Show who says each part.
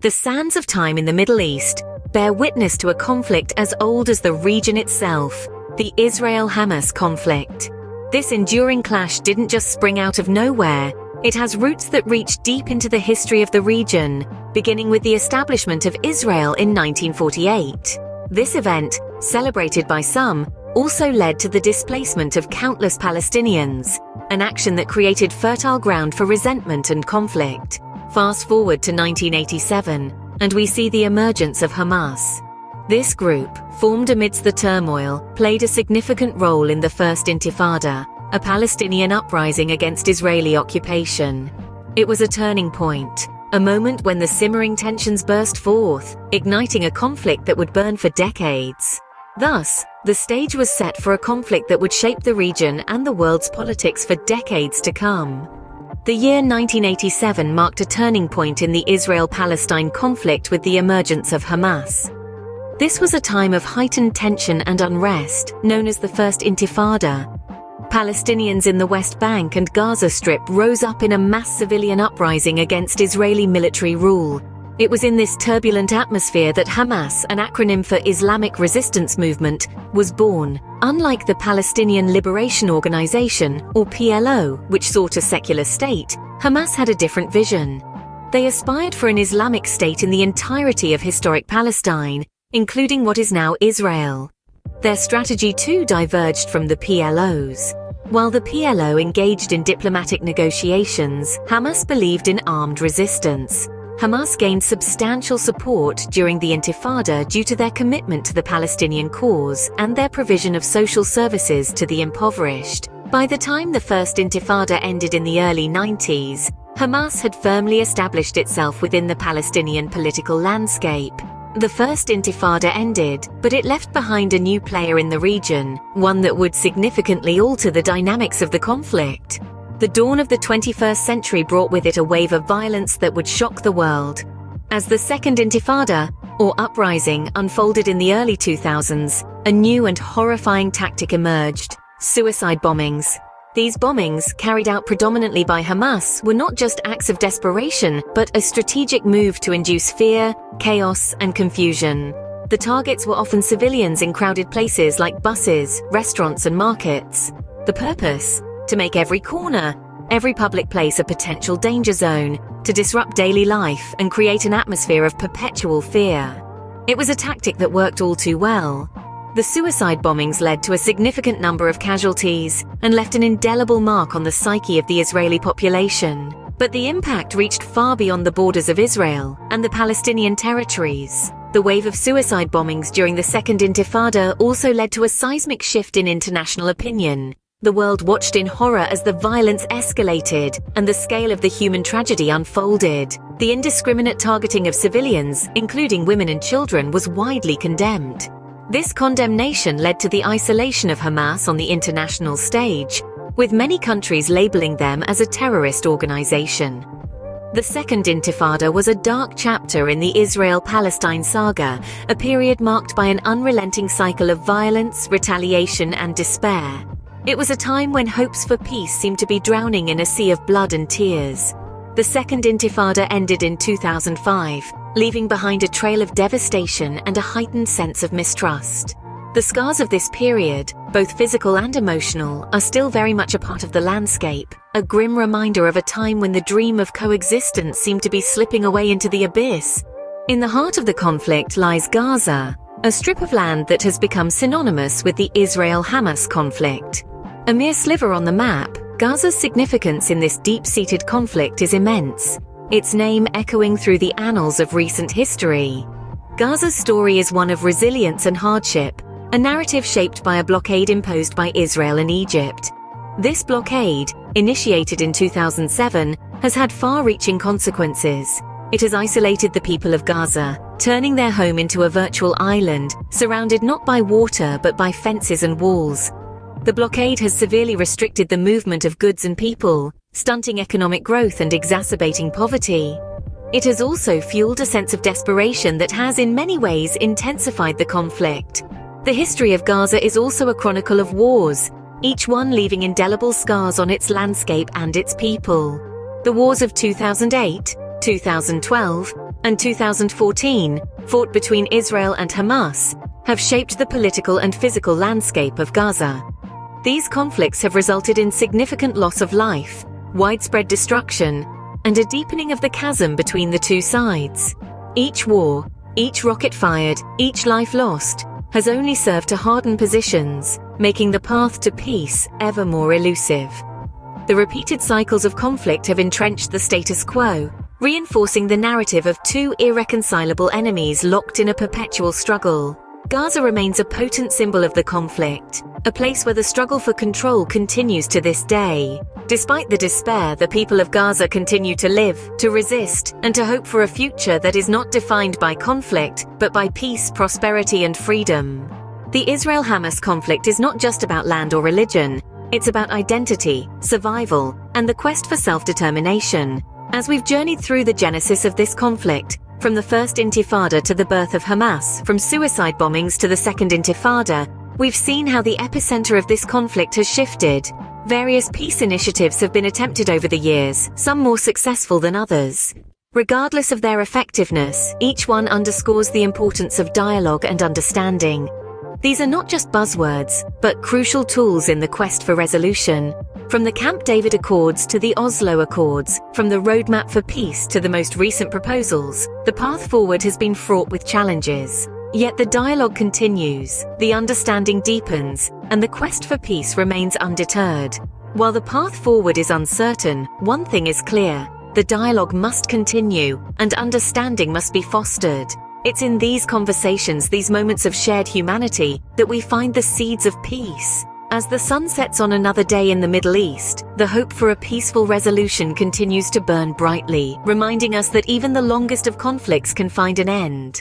Speaker 1: The sands of time in the Middle East bear witness to a conflict as old as the region itself, the Israel-Hamas conflict. This enduring clash didn't just spring out of nowhere. It has roots that reach deep into the history of the region, beginning with the establishment of Israel in 1948. This event, celebrated by some, also led to the displacement of countless Palestinians, an action that created fertile ground for resentment and conflict. Fast forward to 1987, and we see the emergence of Hamas. This group, formed amidst the turmoil, played a significant role in the First Intifada, a Palestinian uprising against Israeli occupation. It was a turning point, a moment when the simmering tensions burst forth, igniting a conflict that would burn for decades. Thus, the stage was set for a conflict that would shape the region and the world's politics for decades to come. The year 1987 marked a turning point in the Israel-Palestine conflict with the emergence of Hamas. This was a time of heightened tension and unrest, known as the First Intifada. Palestinians in the West Bank and Gaza Strip rose up in a mass civilian uprising against Israeli military rule. It was in this turbulent atmosphere that Hamas, an acronym for Islamic Resistance Movement, was born. Unlike the Palestinian Liberation Organization, or PLO, which sought a secular state, Hamas had a different vision. They aspired for an Islamic state in the entirety of historic Palestine, including what is now Israel. Their strategy too diverged from the PLO's. While the PLO engaged in diplomatic negotiations, Hamas believed in armed resistance. Hamas gained substantial support during the Intifada due to their commitment to the Palestinian cause and their provision of social services to the impoverished. By the time the First Intifada ended in the early 90s, Hamas had firmly established itself within the Palestinian political landscape. The First Intifada ended, but it left behind a new player in the region, one that would significantly alter the dynamics of the conflict. The dawn of the 21st century brought with it a wave of violence that would shock the world. As the Second Intifada, or uprising, unfolded in the early 2000s, a new and horrifying tactic emerged: suicide bombings. These bombings, carried out predominantly by Hamas, were not just acts of desperation, but a strategic move to induce fear, chaos, and confusion. The targets were often civilians in crowded places like buses, restaurants, and markets. The purpose? To make every corner, every public place a potential danger zone, to disrupt daily life and create an atmosphere of perpetual fear. It was a tactic that worked all too well. The suicide bombings led to a significant number of casualties and left an indelible mark on the psyche of the Israeli population. But the impact reached far beyond the borders of Israel and the Palestinian territories. The wave of suicide bombings during the Second Intifada also led to a seismic shift in international opinion. The world watched in horror as the violence escalated and the scale of the human tragedy unfolded. The indiscriminate targeting of civilians, including women and children, was widely condemned. This condemnation led to the isolation of Hamas on the international stage, with many countries labeling them as a terrorist organization. The Second Intifada was a dark chapter in the Israel-Palestine saga, a period marked by an unrelenting cycle of violence, retaliation, and despair. It was a time when hopes for peace seemed to be drowning in a sea of blood and tears. The Second Intifada ended in 2005, leaving behind a trail of devastation and a heightened sense of mistrust. The scars of this period, both physical and emotional, are still very much a part of the landscape, a grim reminder of a time when the dream of coexistence seemed to be slipping away into the abyss. In the heart of the conflict lies Gaza, a strip of land that has become synonymous with the Israel-Hamas conflict. A mere sliver on the map, Gaza's significance in this deep-seated conflict is immense, its name echoing through the annals of recent history. Gaza's story is one of resilience and hardship, a narrative shaped by a blockade imposed by Israel and Egypt. This blockade, initiated in 2007, has had far-reaching consequences. It has isolated the people of Gaza, turning their home into a virtual island, surrounded not by water but by fences and walls. The blockade has severely restricted the movement of goods and people, stunting economic growth and exacerbating poverty. It has also fueled a sense of desperation that has in many ways intensified the conflict. The history of Gaza is also a chronicle of wars, each one leaving indelible scars on its landscape and its people. The wars of 2008, 2012, and 2014, fought between Israel and Hamas, have shaped the political and physical landscape of Gaza. These conflicts have resulted in significant loss of life, widespread destruction, and a deepening of the chasm between the two sides. Each war, each rocket fired, each life lost, has only served to harden positions, making the path to peace ever more elusive. The repeated cycles of conflict have entrenched the status quo, reinforcing the narrative of two irreconcilable enemies locked in a perpetual struggle. Gaza remains a potent symbol of the conflict, a place where the struggle for control continues to this day. Despite the despair, the people of Gaza continue to live, to resist, and to hope for a future that is not defined by conflict, but by peace, prosperity, and freedom. The Israel-Hamas conflict is not just about land or religion. It's about identity, survival, and the quest for self-determination. As we've journeyed through the genesis of this conflict, from the first Intifada to the birth of Hamas, from suicide bombings to the second Intifada, we've seen how the epicenter of this conflict has shifted. Various peace initiatives have been attempted over the years, some more successful than others. Regardless of their effectiveness, each one underscores the importance of dialogue and understanding. These are not just buzzwords, but crucial tools in the quest for resolution. From the Camp David Accords to the Oslo Accords, from the roadmap for peace to the most recent proposals, the path forward has been fraught with challenges. Yet the dialogue continues, the understanding deepens, and the quest for peace remains undeterred. While the path forward is uncertain, one thing is clear: the dialogue must continue, and understanding must be fostered. It's in these conversations, these moments of shared humanity, that we find the seeds of peace. As the sun sets on another day in the Middle East, the hope for a peaceful resolution continues to burn brightly, reminding us that even the longest of conflicts can find an end.